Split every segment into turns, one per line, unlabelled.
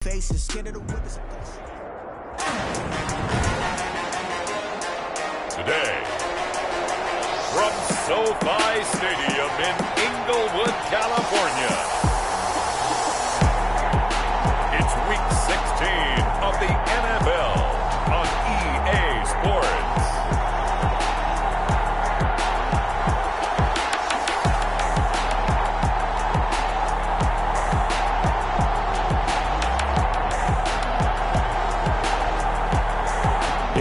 Faces, scared of the witness.
Today, from SoFi Stadium in Inglewood, California, it's Week 16 of the NFL on EA Sports.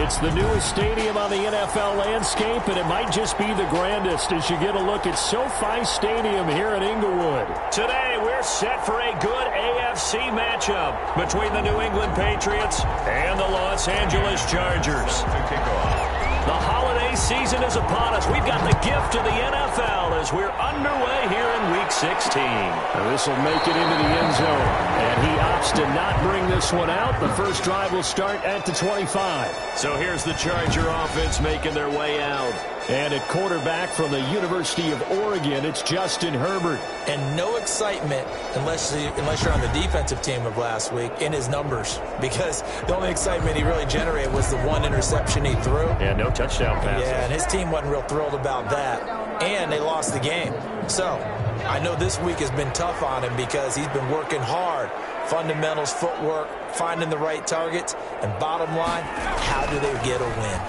It's the newest stadium on the NFL landscape, and it might just be the grandest as you get a look at SoFi Stadium here in Inglewood. Today, we're set for a good AFC matchup between the New England Patriots and the Los Angeles Chargers. The holiday season is upon us. We've got the gift of the NFL as we're underway here in Week 16. This will make it into the end zone, and he opts to not bring this one out. The first drive will start at the 25. So here's the Charger offense making their way out. And at quarterback from the University of Oregon, it's Justin Herbert.
And no excitement unless you're on the defensive team of last week in his numbers, because the only excitement he really generated was the one interception he threw.
Yeah, no touchdown passes.
Yeah, and his team wasn't real thrilled about that. And they lost the game. So I know this week has been tough on him because he's been working hard. Fundamentals, footwork, finding the right targets, and bottom line, how do they get a win?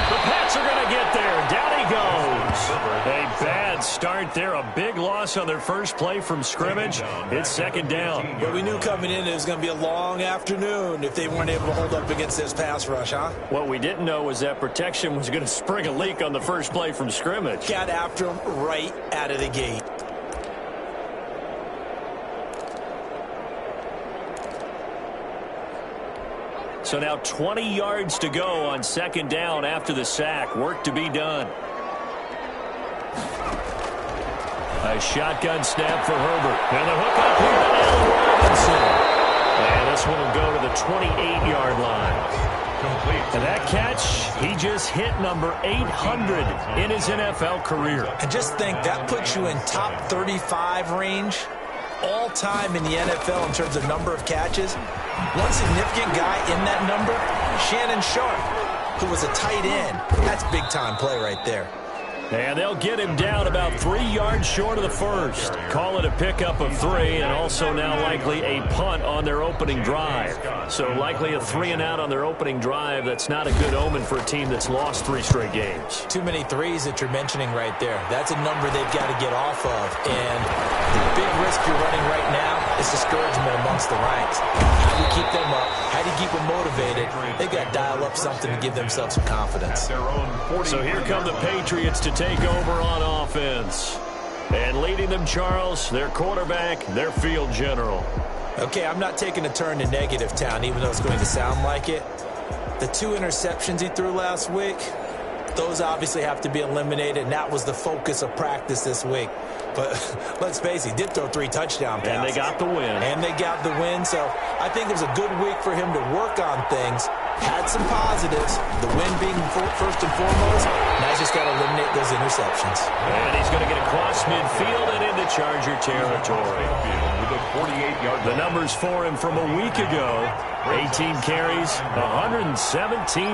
The Pats are going to get there. Down he goes. A bad start there. A big loss on their first play from scrimmage. It's second down.
But we knew coming in it was going to be a long afternoon if they weren't able to hold up against this pass rush, huh?
What we didn't know was that protection was going to spring a leak on the first play from scrimmage.
Got after him right out of the gate.
So now 20 yards to go on second down after the sack. Work to be done. A shotgun snap for Herbert. And the hook up here to Allen Robinson. And this one will go to the 28-yard line. And that catch, he just hit number 800 in his NFL career.
And just think, that puts you in top 35 range all time in the NFL in terms of number of catches. One significant guy in that number, Shannon Sharpe, who was a tight end. That's big-time play right there.
And they'll get him down about 3 yards short of the first. Call it a pickup of 3, and also now likely a punt on their opening drive. So likely a 3-and-out on their opening drive. That's not a good omen for a team that's lost 3 straight games.
Too many threes that you're mentioning right there. That's a number they've got to get off of. And the big risk you're running right now is discouragement amongst the ranks. How do you keep them up? How do you keep them motivated? They've got to dial up something to give themselves some confidence.
So here come the Patriots to take over on offense. And leading them, Charles, their quarterback, their field general.
Okay, I'm not taking a turn to negative town, even though it's going to sound like it. The 2 interceptions he threw last week, those obviously have to be eliminated, and that was the focus of practice this week. But let's face it, he did throw 3 touchdown passes.
And they got the win.
And they got the win, so I think it was a good week for him to work on things. Had some positives, the win being first and foremost. Now he's just got to eliminate those interceptions.
And he's going to get across midfield and into Charger territory. The numbers for him from a week ago: 18 carries, 117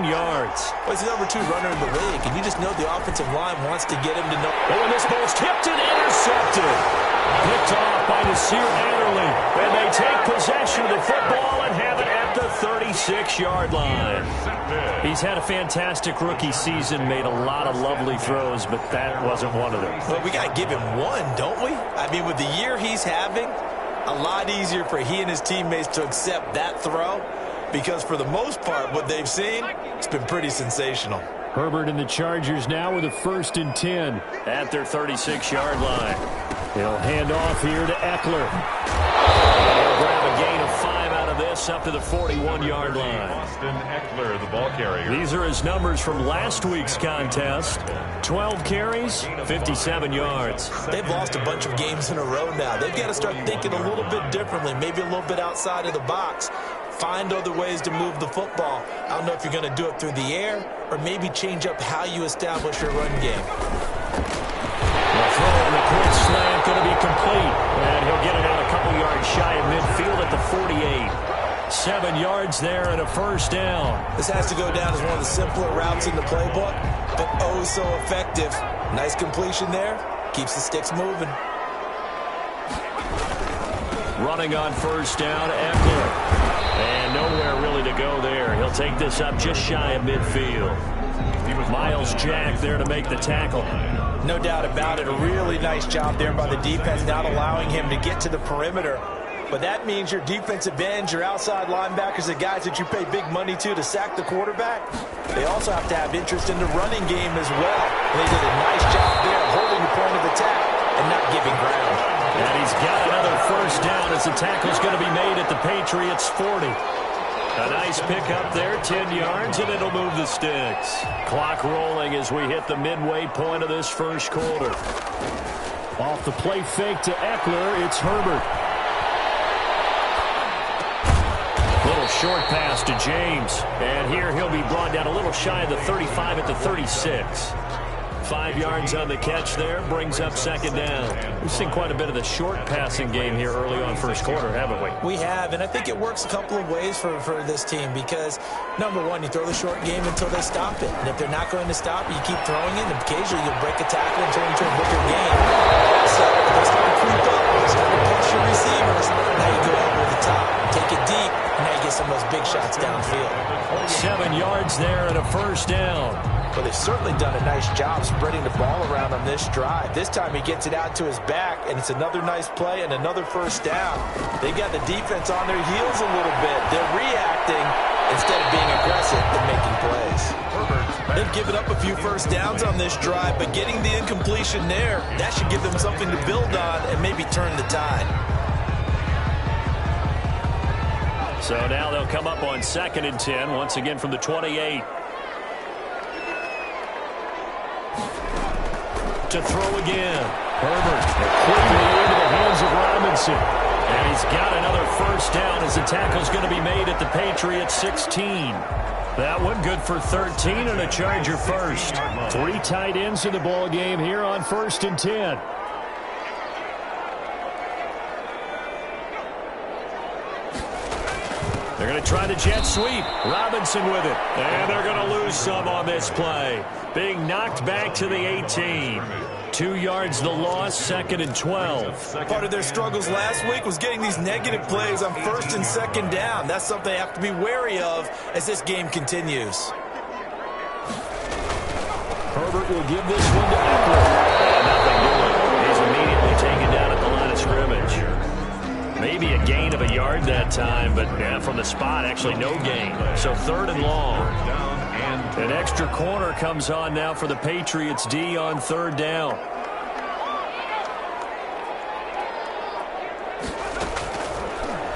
yards.
Well, he's the number 2 runner in the league, and you just know the offensive line wants to get him to know.
Oh, and this ball's tipped and intercepted. Picked off by Nasir Adderley. And they take possession of the football and have it at the 36-yard line. He's had a fantastic rookie season, made a lot of lovely throws, but that wasn't one of them.
Well, we got to give him one, don't we? I mean, with the year he's having, a lot easier for he and his teammates to accept that throw, because for the most part, what they've seen, it's been pretty sensational.
Herbert and the Chargers now with a 1st and 10 at their 36-yard line. He'll hand off here to Eckler. He'll grab a gain of 5 out of this up to the 41-yard line.
Austin Eckler, the ball carrier.
These are his numbers from last week's contest. 12 carries, 57 yards.
They've lost a bunch of games in a row now. They've got to start thinking a little bit differently, maybe a little bit outside of the box. Find other ways to move the football. I don't know if you're going to do it through the air or maybe change up how you establish your run game.
The throw on the quick slant going to be complete, and he'll get it out a couple yards just shy of midfield at the 48. 7 yards there and a first down.
This has to go down as one of the simpler routes in the playbook, but oh so effective. Nice completion there. Keeps the sticks moving.
Running on first down, Eckler. And nowhere really to go there. He'll take this up just shy of midfield. Myles Jack there to make the tackle.
No doubt about it. A really nice job there by the defense, not allowing him to get to the perimeter. But that means your defensive ends, your outside linebackers, the guys that you pay big money to sack the quarterback, they also have to have interest in the running game as well. And they did a nice job there holding the point of attack and not giving ground.
And he's got another first down as the tackle's going to be made at the Patriots' 40. A nice pickup there, 10 yards, and it'll move the sticks. Clock rolling as we hit the midway point of this first quarter. Off the play fake to Eckler, it's Herbert. Little short pass to James. And here he'll be brought down a little shy of the 35 at the 36. 5 yards on the catch there, brings up second down. We've seen quite a bit of the short passing game here early on first quarter, haven't we?
We have, and I think it works a couple of ways for this team because, number one, you throw the short game until they stop it. And if they're not going to stop it, you keep throwing it, and occasionally you'll break a tackle and turn into a bigger game. So if they start to creep up, start to push your receivers, now you go over the top, take it deep, and now you get some of those big shots downfield.
7 yards there and a first down.
Well, they've certainly done a nice job spreading the ball around on this drive. This time he gets it out to his back, and it's another nice play and another first down. They got the defense on their heels a little bit. They're reacting instead of being aggressive and making plays. They've given up a few first downs on this drive, but getting the incompletion there, that should give them something to build on and maybe turn the tide.
So now they'll come up on 2nd and 10, once again from the 28. To throw again. Herbert quickly into the hands of Robinson. And he's got another first down as the tackle's going to be made at the Patriots' 16. That one good for 13 and a Charger first. 3 tight ends in the ball game here on 1st and 10. They're going to try the jet sweep. Robinson with it. And they're going to lose some on this play. Being knocked back to the 18. 2 yards the loss, 2nd and 12.
Part of their struggles last week was getting these negative plays on 1st and 2nd down. That's something they have to be wary of as this game continues.
Herbert will give this one to Eckler. And nothing doing. He's immediately taken down at the line of scrimmage. Maybe a gain of a yard that time, but from the spot, actually no gain. So 3rd and long. An extra corner comes on now for the Patriots D on 3rd down.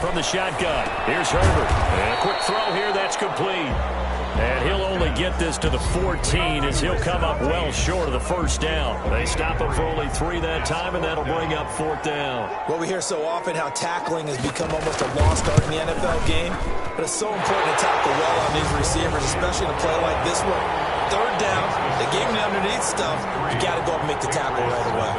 From the shotgun, here's Herbert. And a quick throw here, that's complete. And he'll only get this to the 14 as he'll come up well short of the first down. They stop him for only 3 that time, and that'll bring up 4th down.
Well, we hear so often how tackling has become almost a lost art in the NFL game, but it's so important to tackle well on these receivers, especially in a play like this one. 3rd down, they gave him the underneath stuff. You got to go up and make the tackle right away.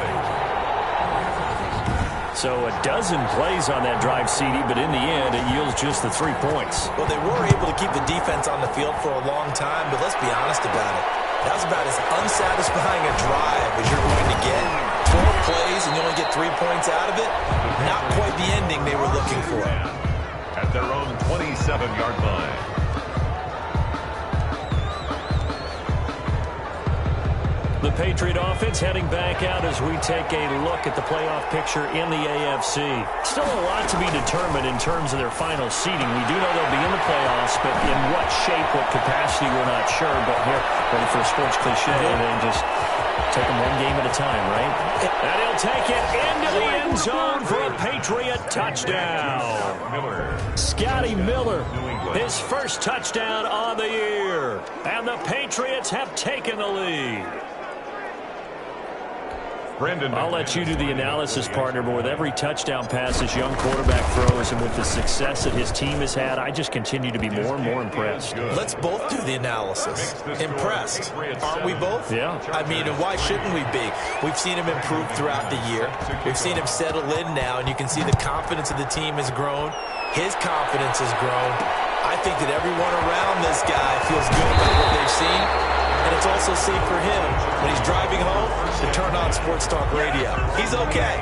So a dozen plays on that drive, CD, but in the end, it yields just the 3 points.
Well, they were able to keep the defense on the field for a long time, but let's be honest about it. That was about as unsatisfying a drive as you're going to get. 12 plays and you only get 3 points out of it. Not quite the ending they were looking for.
At their own 27-yard line.
The Patriot offense heading back out as we take a look at the playoff picture in the AFC. Still a lot to be determined in terms of their final seeding. We do know they'll be in the playoffs, but in what shape, what capacity, we're not sure. But here, ready for a sports cliche, they just take them one game at a time, right? And he'll take it into the end zone for a Patriot touchdown. Scotty Miller, his first touchdown on the year. And the Patriots have taken the lead. I'll let you do the analysis, partner, but with every touchdown pass this young quarterback throws and with the success that his team has had, I just continue to be more and more impressed.
Let's both do the analysis. Impressed. Aren't we both?
Yeah.
I mean, and why shouldn't we be? We've seen him improve throughout the year. We've seen him settle in now, and you can see the confidence of the team has grown. His confidence has grown. I think that everyone around this guy feels good about what they've seen. And it's also safe for him when he's driving home to turn on Sports Talk Radio. He's okay.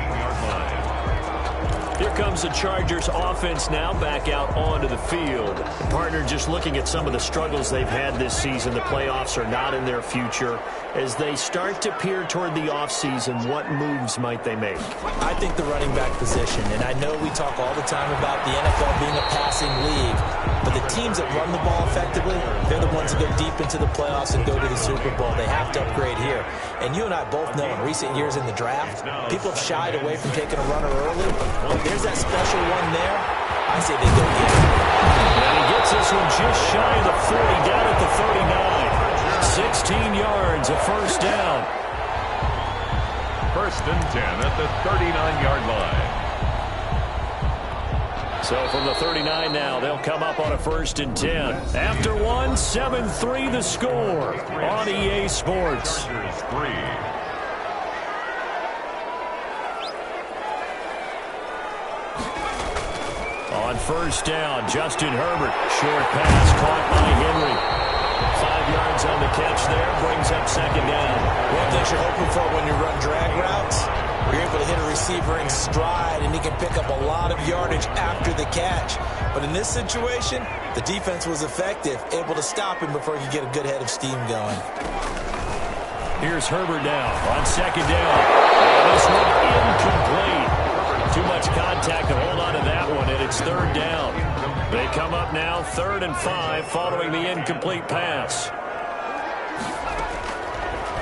Here comes the Chargers offense now back out onto the field. And partner, just looking at some of the struggles they've had this season, the playoffs are not in their future. As they start to peer toward the offseason, what moves might they make?
I think the running back position, and I know we talk all the time about the NFL being a passing league, but the teams that run the ball effectively, they're the ones that go deep into the playoffs and go to the Super Bowl. They have to upgrade here. And you and I both know in recent years in the draft, people have shied away from taking a runner early. But there's that special one there. I say they go get it.
And he gets this one just shy of the 40, down at the 39. 16 yards, a first down.
First and 10 at the 39-yard line.
So from the 39 now, they'll come up on a first and 10. After one, 7-3 the score on EA Sports.
Chargers 3.
On first down, Justin Herbert. Short pass caught by Henry. 5 yards on the catch there, brings up second down.
One thing you're hoping for when you run drag routes, you're able to hit a receiver in stride, and he can pick up a lot of yardage after the catch. But in this situation, the defense was effective, able to stop him before he could get a good head of steam going.
Here's Herbert now on second down. And this one incomplete. Too much contact to hold on to that one, and it's third down. They come up now 3rd and 5 following the incomplete pass.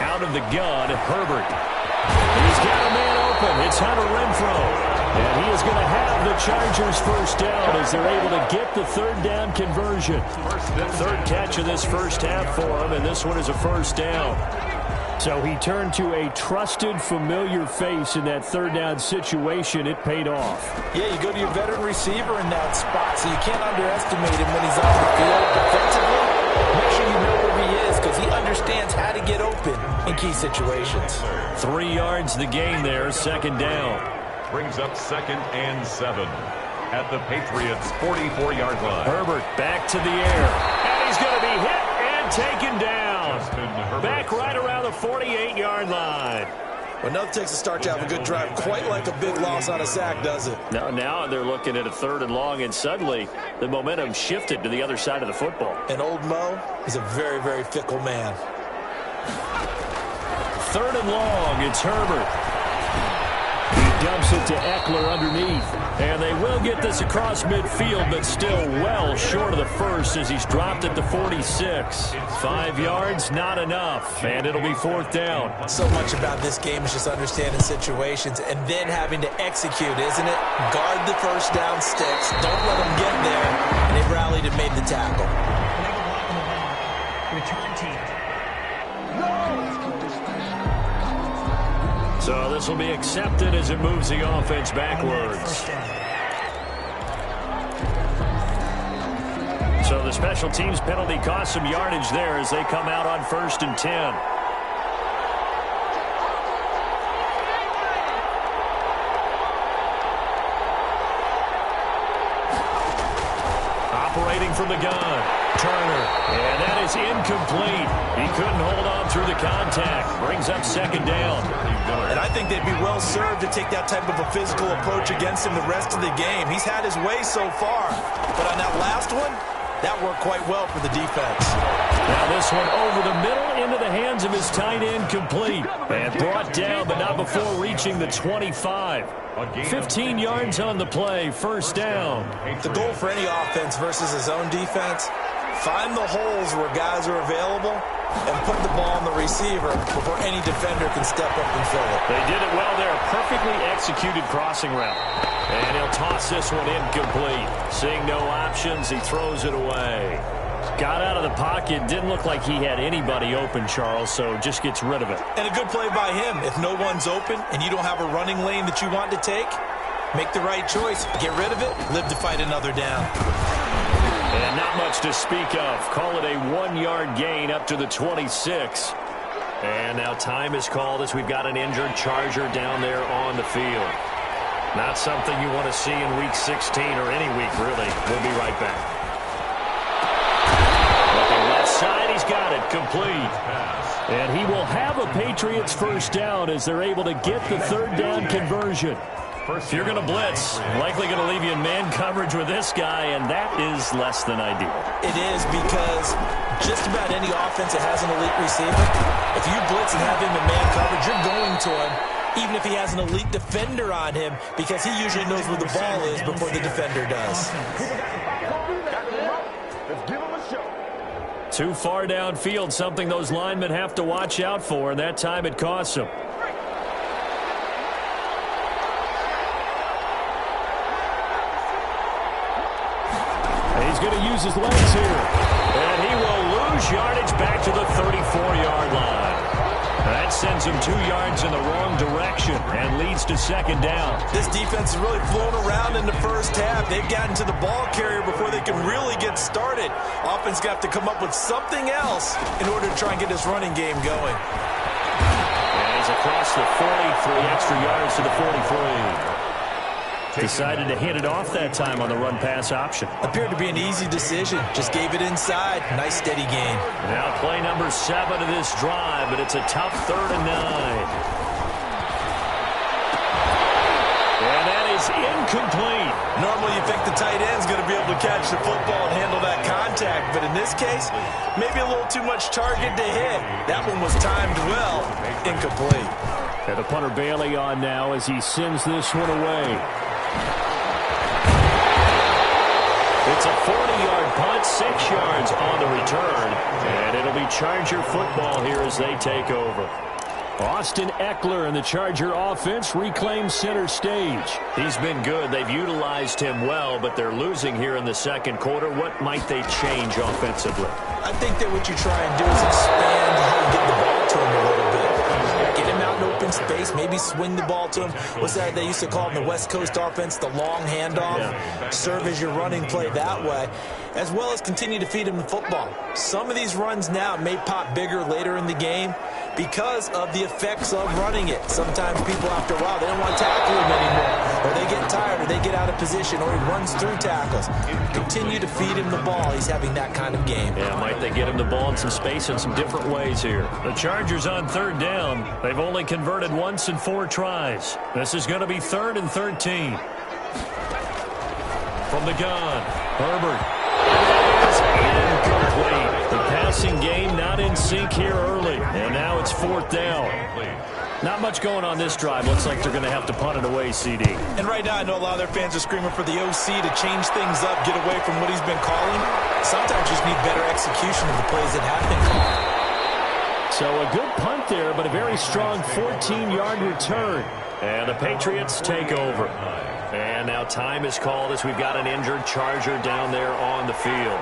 Out of the gun, Herbert. He's got a man open. It's Hunter Renfrow. And he is going to have the Chargers first down as they're able to get the third down conversion. Third catch of this first half for him, and this one is a first down. So he turned to a trusted, familiar face in that third down situation. It paid off.
Yeah, you go to your veteran receiver in that spot, so you can't underestimate him when he's on the field. Defensively, make sure you know where he is because he understands how to get open in key situations.
3 yards the gain there, second down.
Brings up 2nd and 7 at the Patriots' 44-yard line.
Herbert back to the air. And he's going to be hit and taken down. Back right around the 48-yard line.
Well, nothing takes a start to have a good drive, quite like a big loss on a sack, does it?
Now they're looking at a 3rd and long, and suddenly the momentum shifted to the other side of the football.
And old Mo is a very, very fickle man.
3rd and long, it's Herbert. He dumps it to Eckler underneath. And they will get this across midfield, but still well short of the first as he's dropped at the 46. 5 yards, not enough. And it'll be 4th down.
So much about this game is just understanding situations and then having to execute, isn't it? Guard the first down sticks. Don't let them get there. And they rallied and made the tackle.
Return team.
So this will be accepted as it moves the offense backwards. So the special teams penalty cost some yardage there as they come out on 1st and 10. Operating from the gun. Turner, and that is incomplete. He couldn't hold on through the contact. Brings up second down.
And I think they'd be well served to take that type of a physical approach against him the rest of the game. He's had his way so far, but on that last one, that worked quite well for the defense.
Now this one over the middle into the hands of his tight end, complete. And brought down, but not before reaching the 25. 15 yards on the play, first down.
The goal for any offense versus his own defense, find the holes where guys are available and put the ball on the receiver before any defender can step up and fill it.
They did it well there. Perfectly executed crossing route. And he'll toss this one incomplete. Seeing no options, he throws it away. Got out of the pocket. Didn't look like he had anybody open, Charles, so just gets rid of it.
And a good play by him. If no one's open and you don't have a running lane that you want to take, make the right choice. Get rid of it. Live to fight another down.
And not much to speak of. Call it a 1-yard gain up to the 26. And now time is called as we've got an injured Charger down there on the field. Not something you want to see in Week 16 or any week, really. We'll be right back. Looking left side, he's got it. Complete. And he will have a Patriots first down as they're able to get the third down conversion. If you're going to blitz, likely going to leave you in man coverage with this guy, and that is less than ideal.
It is, because just about any offense that has an elite receiver, if you blitz and have him in man coverage, you're going to him, even if he has an elite defender on him, because he usually knows where the ball is before the defender does.
Too far downfield, something those linemen have to watch out for, and that time it costs them. He's going to use his legs here. And he will lose yardage back to the 34-yard line. That sends him 2 yards in the wrong direction and leads to second down.
This defense has really flown around in the first half. They've gotten to the ball carrier before they can really get started. Offense got to come up with something else in order to try and get this running game going.
And he's across the 40, 3 extra yards to the 43. Decided to hit it off that time on the run-pass option.
Appeared to be an easy decision. Just gave it inside. Nice, steady gain.
Now play number 7 of this drive, but it's a tough 3rd and 9. And that is incomplete.
Normally you think the tight end's going to be able to catch the football and handle that contact, but in this case, maybe a little too much target to hit. That one was timed well. Incomplete.
And the punter Bailey on now as he sends this one away. It's a 40-yard punt, 6 yards on the return, and it'll be Charger football here as they take over. Austin Eckler and the Charger offense reclaim center stage. He's been good. They've utilized him well, but they're losing here in the second quarter. What might they change offensively?
I think that what you try and do is expand how you get the ball to him a little bit. Get him out in open space, maybe swing the ball to him. What's that they used to call in the West Coast offense, the long handoff? Yeah. Serve as your running play that way, as well as continue to feed him the football. Some of these runs now may pop bigger later in the game because of the effects of running it. Sometimes people, after a while, they don't want to tackle him anymore, or they get tired, or they get out of position, or he runs through tackles. Continue to feed him the ball. He's having that kind of game.
Yeah, might they get him the ball in some space in some different ways here. The Chargers on 3rd down. They've only converted once in 4 tries. This is going to be 3rd and 13. From the gun, Herbert. It is incomplete. The passing game not in sync here early. And now it's 4th down. Not much going on this drive. Looks like they're going to have to punt it away, CD.
And right now I know a lot of their fans are screaming for the OC to change things up, get away from what he's been calling. Sometimes you just need better execution of the plays that have been called.
So a good punt there, but a very strong 14-yard return. And the Patriots take over. And now time is called as we've got an injured Charger down there on the field.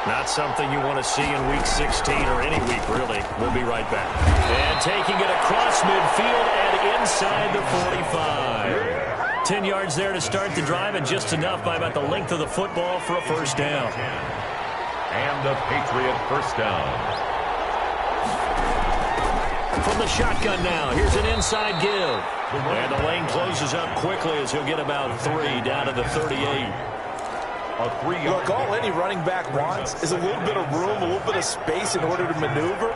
Not something you want to see in Week 16 or any week, really. We'll be right back. And taking it across midfield and inside the 45. 10 yards there to start the drive, and just enough by about the length of the football for a first down.
And a Patriot first down.
From the shotgun now, here's an inside give. And the lane closes up quickly as he'll get about 3 down to the 38.
Look, all any running back wants is a little bit of room, a little bit of space in order to maneuver.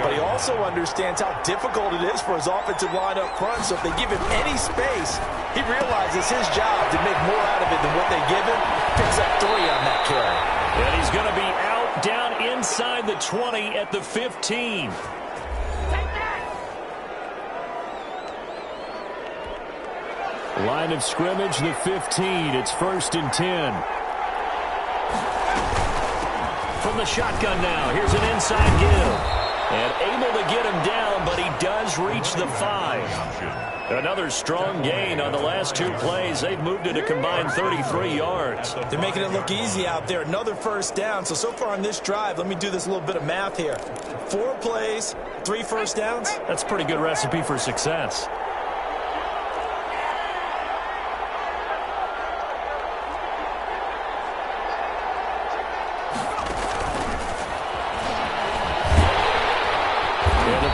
But he also understands how difficult it is for his offensive line up front. So if they give him any space, he realizes his job to make more out of it than what they give him. Picks up 3 on that carry.
And he's going to be out down inside the 20 at the 15. Line of scrimmage, the 15. It's 1st and 10. From the shotgun now, here's an inside give. And able to get him down, but he does reach the 5. Another strong gain on the last 2 plays. They've moved it a combined 33 yards.
They're making it look easy out there. Another first down. So far on this drive, let me do this little bit of math here. 4 plays, 3 first downs.
That's a pretty good recipe for success.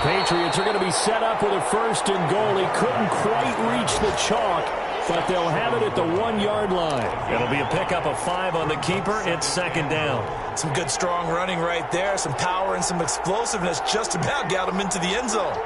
Patriots are going to be set up with a 1st and goal. He couldn't quite reach the chalk, but they'll have it at the 1-yard line. It'll be a pickup of 5 on the keeper. It's 2nd down.
Some good strong running right there. Some power and some explosiveness just about got him into the end zone.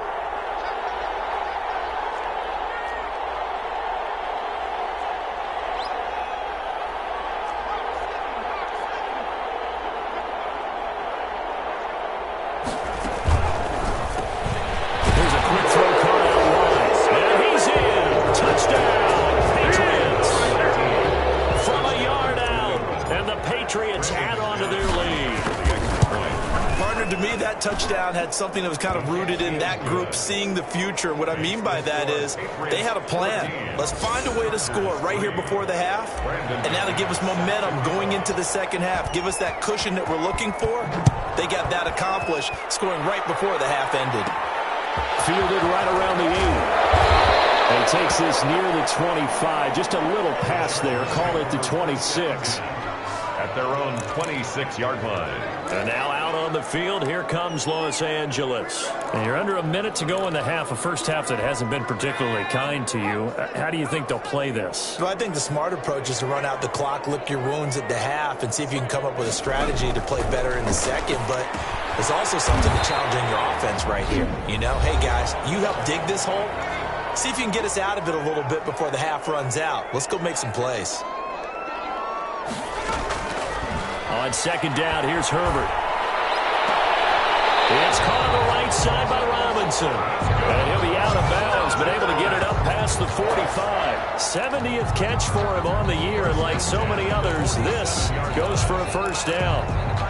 Touchdown had something that was kind of rooted in that group seeing the future. What I mean by that is they had a plan. Let's find a way to score right here before the half, and that'll give us momentum going into the second half. Give us that cushion that we're looking for. They got that accomplished, scoring right before the half ended.
Fielded right around the 8. And takes this near the 25. Just a little pass there. Call it the 26.
At their own 26-yard line.
And now out on the field, here comes Los Angeles. And you're under a minute to go in the half, a first half that hasn't been particularly kind to you. How do you think they'll play this?
Well, I think the smart approach is to run out the clock, lick your wounds at the half, and see if you can come up with a strategy to play better in the second. But there's also something to challenging your offense right here. You know, hey, guys, you help dig this hole. See if you can get us out of it a little bit before the half runs out. Let's go make some plays.
On 2nd down, here's Herbert. It's caught on the right side by Robinson. And he'll be out of bounds, but able to get it up past the 45. 70th catch for him on the year, and like so many others, this goes for a first down.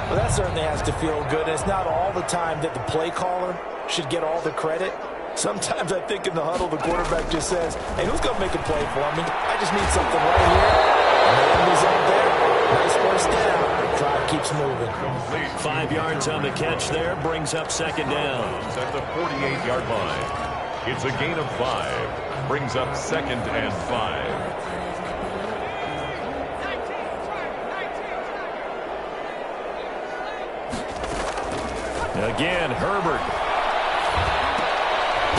Well, that certainly has to feel good. It's not all the time that the play caller should get all the credit. Sometimes I think in the huddle, the quarterback just says, hey, who's going to make a play for me? I just need something right here. And the end result there, nice first down. Drive keeps moving.
5 yards on the catch there, brings up 2nd down.
At the 48-yard line. It's a gain of 5. Brings up 2nd and 5.
Again, Herbert.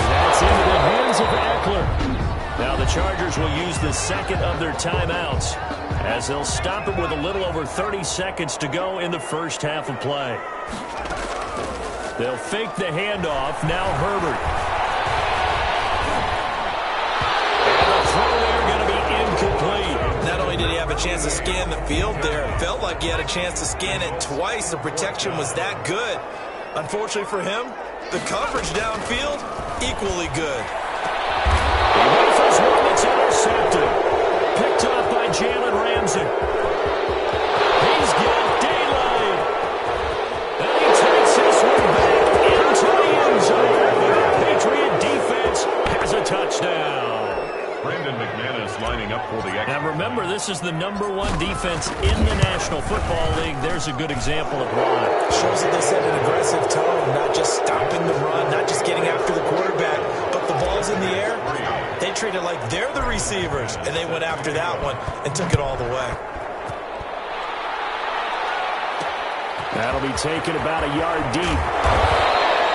That's into the hands of Eckler. Now the Chargers will use the 2nd of their timeouts as they'll stop it with a little over 30 seconds to go in the first half of play. They'll fake the handoff. Now Herbert. And the throw there going to be incomplete.
Not only did he have a chance to scan the field there, it felt like he had a chance to scan it twice. The protection was that good. Unfortunately for him, the coverage downfield, equally good.
The rifles one that's intercepted. Picked off by Jalen Ramsey. He's got daylight. And he takes this one back into the end zone. The Patriot defense has a touchdown.
Brandon McManus lining up for the extra.
Now remember, this is the #1 defense in the National Football League. There's a good example of why.
Shows that they set an aggressive tone, not just stopping the run, not just getting after the quarterback, but the ball's in the air. They treat it like they're the receivers, and they went after that one and took it all the way.
That'll be taken about a yard deep.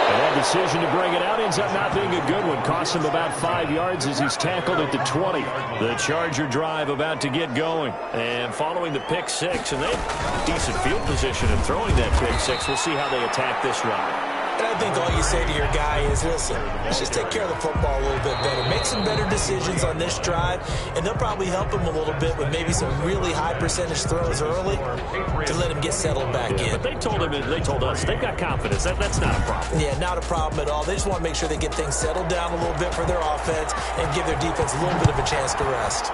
And that decision to bring it out ends up not being a good one. Costs him about 5 yards as he's tackled at the 20. The Charger drive about to get going. And following the pick 6, and they have decent field position in throwing that pick 6. We'll see how they attack this ride.
And I think all you say to your guy is, listen, let's just take care of the football a little bit better. Make some better decisions on this drive, and they'll probably help him a little bit with maybe some really high percentage throws early to let him get settled back in.
But they told us, they've got confidence. That's not a problem.
Yeah, not a problem at all. They just want to make sure they get things settled down a little bit for their offense and give their defense a little bit of a chance to rest.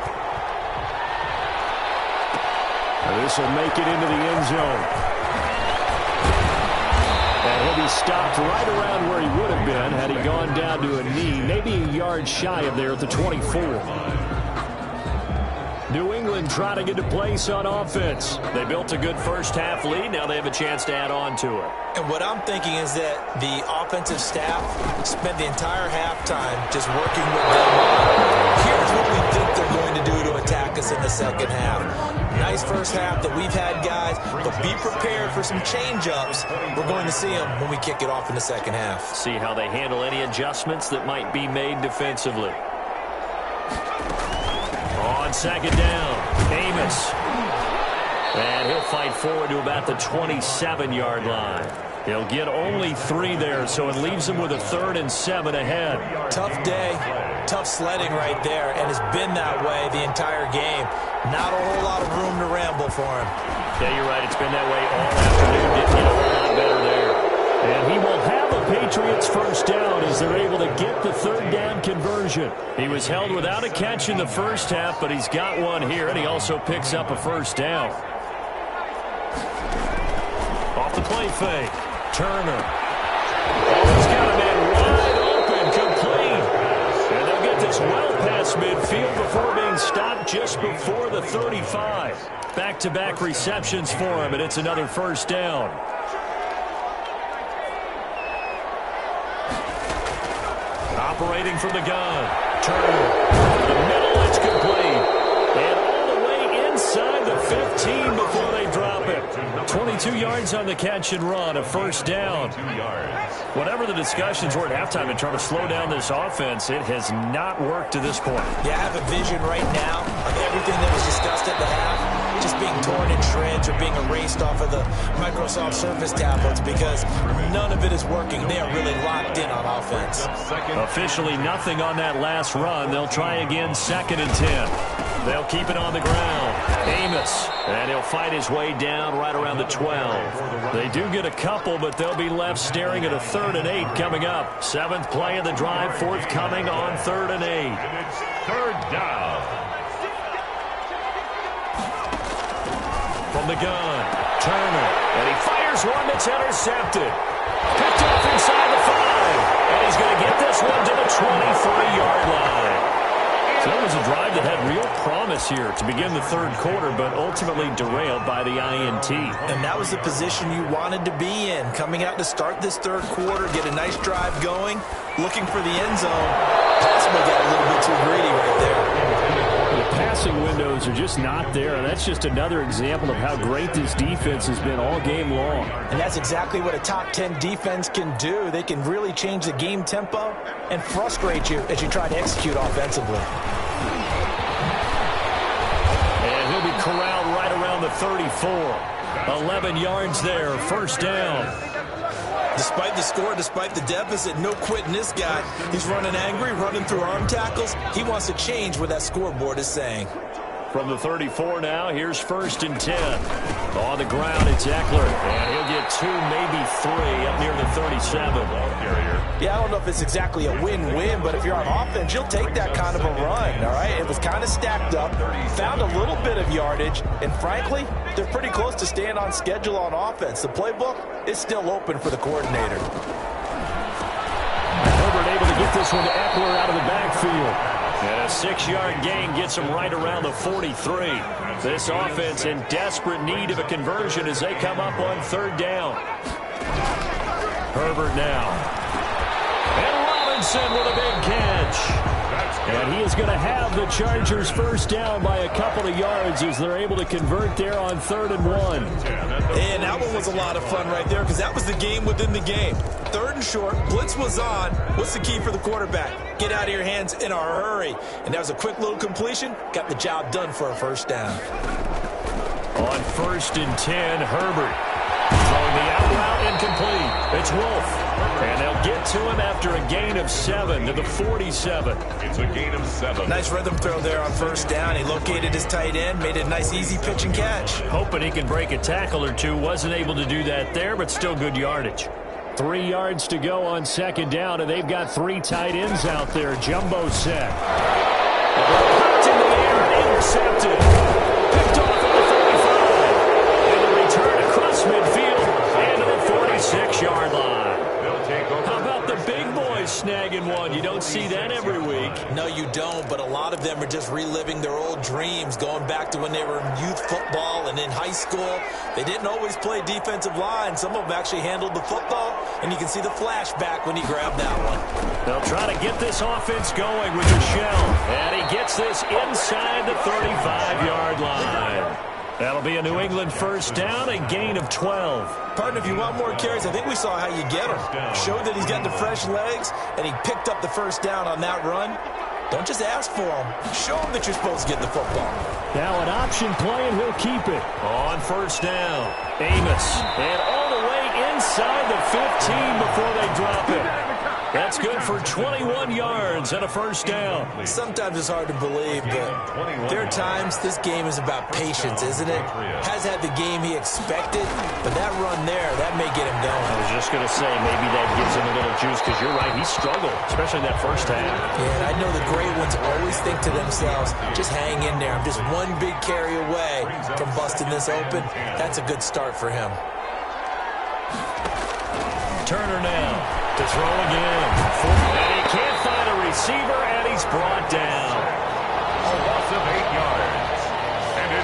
This will make it into the end zone. And he'll be stopped right around where he would have been had he gone down to a knee, maybe a yard shy of there at the 24. New England trying to get to place on offense. They built a good first-half lead. Now they have a chance to add on to it.
And what I'm thinking is that the offensive staff spent the entire halftime just working with them. Here's what we think they're going to do to attack us in the second half. Nice first half that we've had, guys, but be prepared for some change-ups. We're going to see them when we kick it off in the second half.
See how they handle any adjustments that might be made defensively. On second down, Amos. And he'll fight forward to about the 27-yard line. He'll get only 3 there, so it leaves him with a 3rd and 7 ahead.
Tough day, tough sledding right there, and it's been that way the entire game. Not a whole lot of room to ramble for him.
Yeah, you're right. It's been that way all afternoon. Didn't get a whole lot better there. And he will have a Patriots first down as they're able to get the 3rd down conversion. He was held without a catch in the first half, but he's got one here, and he also picks up a first down. Off the play fake. Turner. Oh, he's got a man wide open, complete. And they'll get this well past midfield before being stopped just before the 35. Back-to-back receptions for him, and it's another first down. Operating from the gun. Turner. The middle, it's complete. And all the way inside the 15 before they drop it. 22 yards on the catch and run, a first down. Whatever the discussions were at halftime in trying to slow down this offense, it has not worked to this point.
Yeah, I have a vision right now of everything that was discussed at the half just being torn in shreds or being erased off of the Microsoft Surface tablets because none of it is working. They are really locked in on offense.
Officially nothing on that last run. They'll try again, 2nd and 10. They'll keep it on the ground. Amos, and he'll fight his way down right around the 12. They do get a couple, but they'll be left staring at a 3rd and 8 coming up. 7th play of the drive, forthcoming on 3rd and 8.
And it's 3rd down.
From the gun, Turner, and he fires one that's intercepted. Picked off inside the 5, and he's going to get this one to the 23-yard line. So that was a drive that had real promise here to begin the 3rd quarter, but ultimately derailed by the INT.
And that was the position you wanted to be in. Coming out to start this 3rd quarter, get a nice drive going, looking for the end zone. Possibly got a little bit too greedy right there.
The passing windows are just not there, and that's just another example of how great this defense has been all game long.
And that's exactly what a top 10 defense can do. They can really change the game tempo and frustrate you as you try to execute offensively.
And he'll be corralled right around the 34. 11 yards there, first down.
Despite the score, despite the deficit, no quitting this guy. He's running angry, running through arm tackles. He wants to change what that scoreboard is saying.
From the 34 now, here's 1st and 10. On the ground, it's Eckler. And he'll get 2, maybe 3 up near the 37.
Yeah, I don't know if it's exactly a win-win, but if you're on offense, you'll take that kind of a run, all right? It was kind of stacked up, found a little bit of yardage, and frankly, they're pretty close to staying on schedule on offense. The playbook is still open for the coordinator.
Herbert able to get this one to Eckler out of the backfield. And a 6-yard gain gets him right around the 43. This offense in desperate need of a conversion as they come up on 3rd down. Herbert now. And Robinson with a big catch. And he is going to have the Chargers first down by a couple of yards as they're able to convert there on 3rd and 1.
And that one was a lot of fun right there because that was the game within the game. 3rd and short, blitz was on. What's the key for the quarterback? Get out of your hands in a hurry. And that was a quick little completion. Got the job done for a first down.
On 1st and 10, Herbert. Throwing the out route incomplete. It's Wolf. And they'll get to him after a gain of 7 to the 47.
It's a gain of 7.
Nice rhythm throw there on first down. He located his tight end, made it a nice easy pitch and catch.
Hoping he can break a tackle or two. Wasn't able to do that there, but still good yardage. 3 yards to go on 2nd down, and they've got 3 tight ends out there. Jumbo set. Knocked in the air and intercepted. Picked off at the 35. And the return across midfield and to the 46-yard line. see that every week.
No, you don't, but a lot of them are just reliving their old dreams, going back to when they were in youth football and in high school. They didn't always play defensive line. Some of them actually handled the football, and you can see the flashback when he grabbed that one.
They'll try to get this offense going with Michel, and he gets this inside the 35-yard line. That'll be a New England first down, a gain of 12.
Partner, if you want more carries, I think we saw how you get him. Showed that he's got the fresh legs, and he picked up the first down on that run. Don't just ask for him. Show him that you're supposed to get the football.
Now an option play, and he'll keep it. On first down, Amos. And all the way inside the 15 before they drop it. That's good for 21 yards and a first down.
Sometimes it's hard to believe, but there are times this game is about patience, isn't it? Has had the game he expected, but that run there, that may get him going.
I was just going to say, maybe that gives him a little juice, because you're right, he struggled, especially that first half.
Yeah, and I know the great ones always think to themselves, just hang in there. I'm just one big carry away from busting this open. That's a good start for him.
Turner now to throw again. And he can't find a receiver, and he's brought down.
A loss of 8 yards.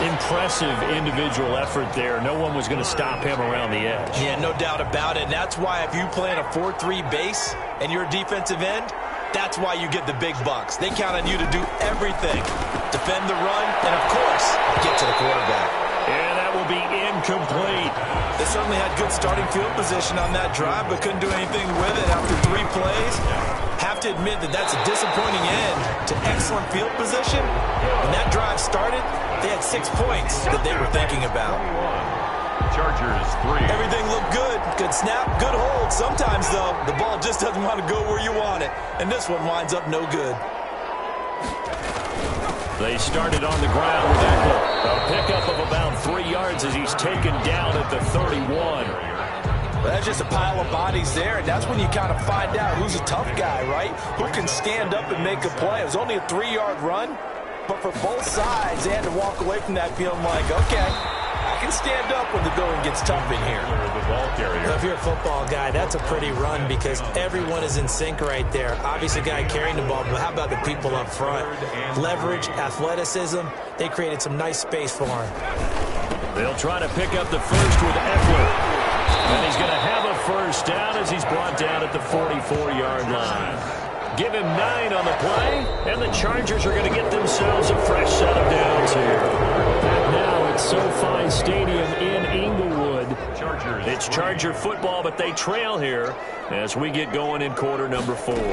Impressive individual effort there. No one was going to stop him around the edge.
Yeah, no doubt about it. And that's why if you play in a 4-3 base and you're a defensive end, that's why you get the big bucks. They count on you to do everything. Defend the run, and of course, get to the quarterback.
And that will be incomplete.
They certainly had good starting field position on that drive, but couldn't do anything with it after 3 plays. Have to admit that that's a disappointing end to excellent field position. When that drive started, they had 6 points that they were thinking about.
Chargers 3.
Everything looked good. Good snap, good hold. Sometimes, though, the ball just doesn't want to go where you want it. And this one winds up no good.
They started on the ground with Eckler. A pickup of about 3 yards as he's taken down at the 31.
Well, that's just a pile of bodies there, and that's when you kind of find out who's a tough guy, right? Who can stand up and make a play. It was only a 3-yard run, but for both sides, they had to walk away from that feeling like, okay, I can stand up when the going gets tough in here.
If
you're a football guy, that's a pretty run because everyone is in sync right there. Obviously, the guy carrying the ball, but how about the people up front? Leverage, athleticism, they created some nice space for him.
They'll try to pick up the first with Eckler. And he's going to have a first down as he's brought down at the 44-yard line. Give him 9 on the play, and the Chargers are going to get themselves a fresh set of downs here. Back now at SoFi Stadium in Inglewood. It's Charger football, but they trail here as we get going in quarter number 4. The throw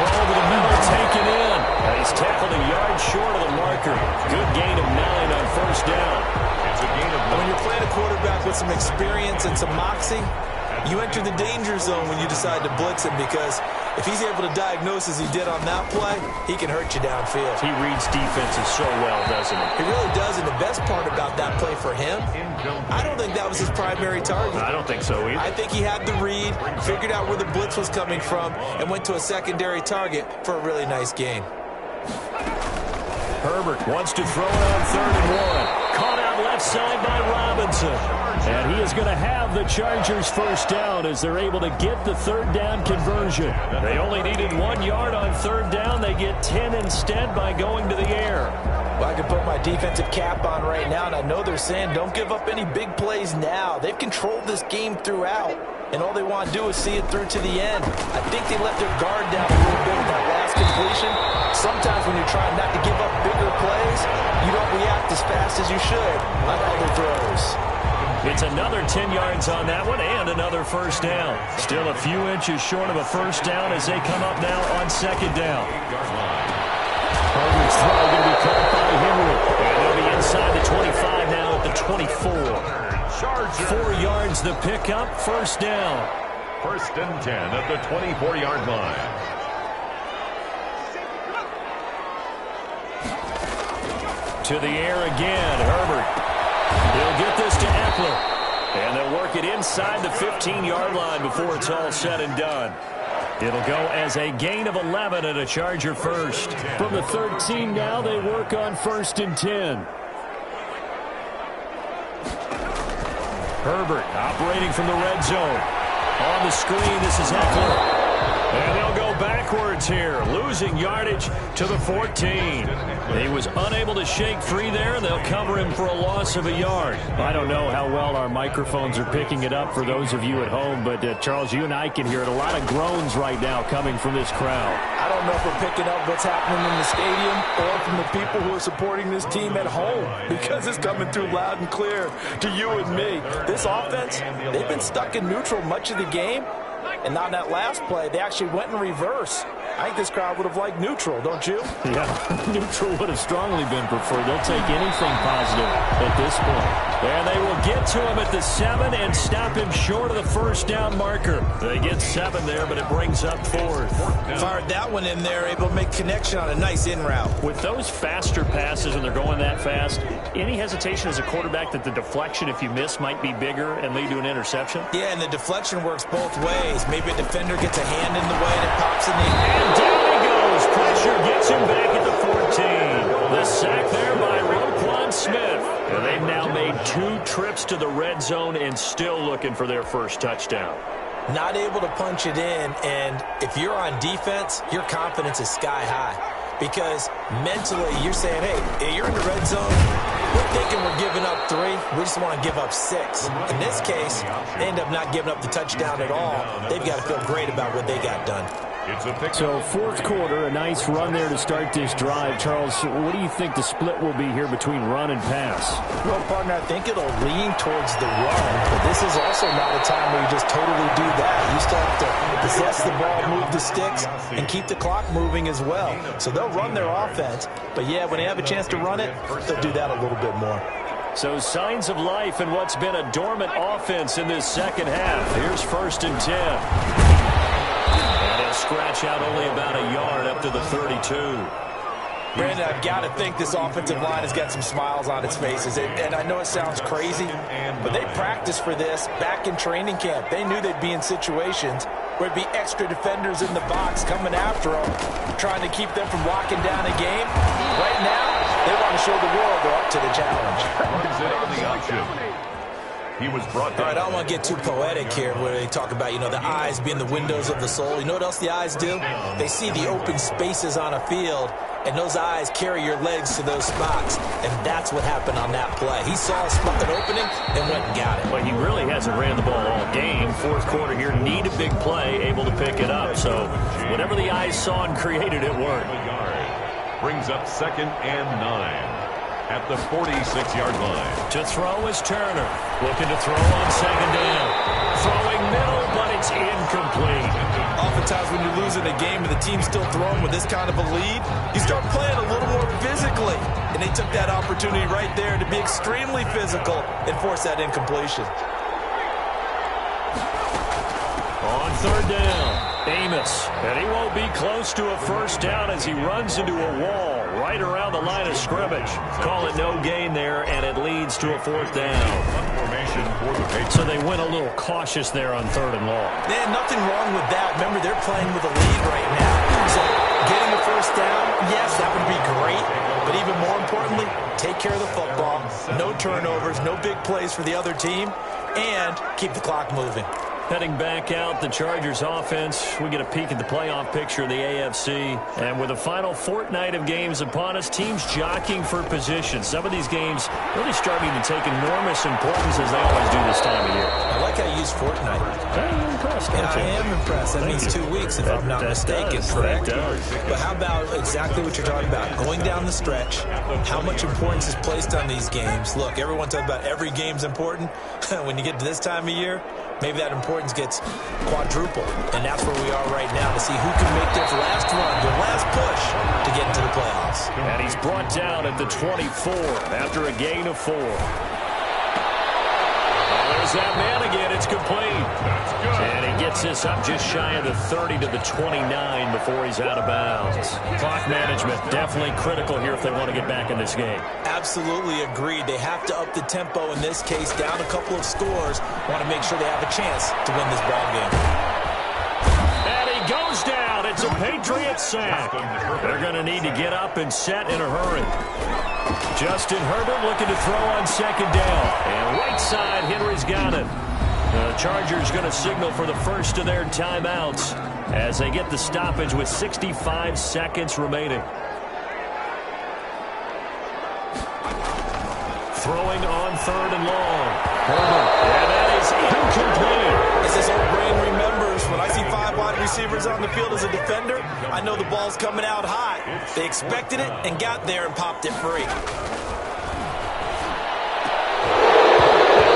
over the middle, taken in. And he's tackled a yard short of the marker. Good gain of 9 on first down.
When you're playing a quarterback with some experience and some moxie, you enter the danger zone when you decide to blitz him because if he's able to diagnose as he did on that play, he can hurt you downfield.
He reads defenses so well, doesn't he?
He really does, and the best part about that play for him, I don't think that was his primary target.
I don't think so either.
I think he had the read, figured out where the blitz was coming from, and went to a secondary target for a really nice gain.
Herbert wants to throw it on 3rd and 1. Caught out left side by Robinson. And he is going to have the Chargers first down as they're able to get the 3rd down conversion. They only needed 1 yard on 3rd down. They get 10 instead by going to the air.
Well, I can put my defensive cap on right now, and I know they're saying don't give up any big plays now. They've controlled this game throughout, and all they want to do is see it through to the end. I think they let their guard down a little bit with that last completion. Sometimes when you're trying not to give up bigger plays, you don't react as fast as you should on other throws.
It's another 10 yards on that one and another first down. Still a few inches short of a first down as they come up now on 2nd down. Herbert's throw going to be caught by Henry. And they'll be inside the 25 now at the 24. 4 yards the pickup, first down.
1st and 10 at the 24-yard line.
To the air again, Herbert. He'll get this to Eckler. And they'll work it inside the 15-yard line before it's all said and done. It'll go as a gain of 11 and a Charger first. From the 13 now, they work on 1st and 10. Herbert operating from the red zone. On the screen, this is Eckler. And they'll go backwards here, losing yardage to the 14. He was unable to shake free there, and they'll cover him for a loss of a yard. I don't know how well our microphones are picking it up for those of you at home, but Charles, you and I can hear it. A lot of groans right now coming from this crowd.
I don't know if we're picking up what's happening in the stadium or from the people who are supporting this team at home, because it's coming through loud and clear to you and me. This offense, they've been stuck in neutral much of the game. And on that last play, they actually went in reverse. I think this crowd would have liked neutral, don't you?
Yeah, neutral would have strongly been preferred. They'll take anything positive at this point. And they will get to him at the 7 and stop him short of the first down marker. They get 7 there, but it brings up 4th.
Fired that one in there, able to make connection on a nice in route.
With those faster passes, when they're going that fast, any hesitation as a quarterback that the deflection, if you miss, might be bigger and lead to an interception?
Yeah, and the deflection works both ways. Maybe a defender gets a hand in the way and it pops in the air.
And down he goes. Pressure gets him back at the 14. The sack there by Roquan Smith. And they've now made 2 trips to the red zone and still looking for their first touchdown.
Not able to punch it in, and if you're on defense, your confidence is sky high. Because mentally, you're saying, hey, you're in the red zone. We're thinking we're giving up 3. We just want to give up 6. In this case, they end up not giving up the touchdown at all. They've got to feel great about what they got done.
So 4th quarter, a nice run there to start this drive. Charles, what do you think the split will be here between run and pass?
Well, partner, I think it'll lean towards the run, but this is also not a time where you just totally do that. You still have to possess the ball, move the sticks, and keep the clock moving as well. So they'll run their offense, but yeah, when they have a chance to run it, they'll do that a little bit more.
So signs of life in what's been a dormant offense in this second half. Here's 1st and 10. Scratch out only about a yard up to the 32.
Brandon, I've got to think this offensive line has got some smiles on its faces. And I know it sounds crazy, but they practiced for this back in training camp. They knew they'd be in situations where it'd be extra defenders in the box coming after them, trying to keep them from locking down a game. Right now, they want to show the world they're up to the challenge.
He was brought down.
All right, I don't want to get too poetic here where they talk about, the eyes being the windows of the soul. You know what else the eyes do? They see the open spaces on a field, and those eyes carry your legs to those spots, and that's what happened on that play. He saw an opening and went and got it.
Well, he really hasn't ran the ball all game. 4th quarter here, need a big play, able to pick it up. So whatever the eyes saw and created, it worked.
Brings up 2nd and 9. At the 46-yard line.
To throw is Turner. Looking to throw on 2nd down. Throwing middle, but it's incomplete.
Oftentimes when you're losing a game and the team's still throwing with this kind of a lead, you start playing a little more physically. And they took that opportunity right there to be extremely physical and force that incompletion.
On 3rd down, Amos. And he won't be close to a first down as he runs into a wall right around the line of scrimmage. Call it no gain there, and it leads to a 4th down. So they went a little cautious there on 3rd and long.
Yeah, nothing wrong with that. Remember, they're playing with a lead right now. So getting a first down, yes, that would be great. But even more importantly, take care of the football. No turnovers, no big plays for the other team, and keep the clock moving.
Heading back out, the Chargers offense. We get a peek at the playoff picture of the AFC. And with the final fortnight of games upon us, teams jockeying for position. Some of these games really starting to take enormous importance as they always do this time of year.
I like how you use fortnight.
I'm impressed, don't you?
I am impressed. That means 2 weeks, if I'm not mistaken, correct? But how about exactly what you're talking about? Going down the stretch, how much importance is placed on these games? Look, everyone talks about every game's important. When you get to this time of year, maybe that importance gets quadrupled. And that's where we are right now to see who can make their last run, their last push to get into the playoffs.
And he's brought down at the 24 after a gain of 4. There's that man again. It's complete. And he gets this up just shy of the 30 to the 29 before he's out of bounds. Clock management definitely critical here if they want to get back in this game.
Absolutely agreed. They have to up the tempo in this case, down a couple of scores. Want to make sure they have a chance to win this ball game.
And he goes down. It's a Patriot sack. They're going to need to get up and set in a hurry. Justin Herbert looking to throw on 2nd down. And right side, Henry's got it. The Chargers going to signal for the first of their timeouts as they get the stoppage with 65 seconds remaining. Throwing on 3rd and long. Herbert. And that is incomplete.
As his old brain remembers, when I see 5 wide receivers on the field as a defender, I know the ball's coming out hot. They expected it and got there and popped it free.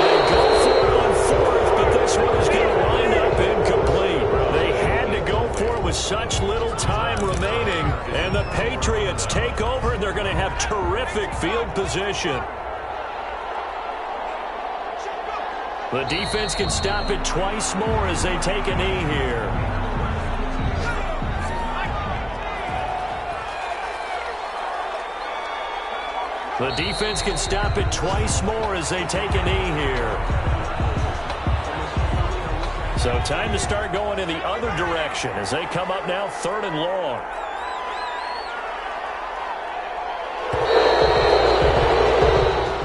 They go for it on 4th, but this one is going to wind up incomplete. They had to go for it with such little time remaining, and the Patriots take over, and they're going to have terrific field position. The defense can stop it twice more as they take a knee here. The defense can stop it twice more as they take a knee here. So time to start going in the other direction as they come up now 3rd and long.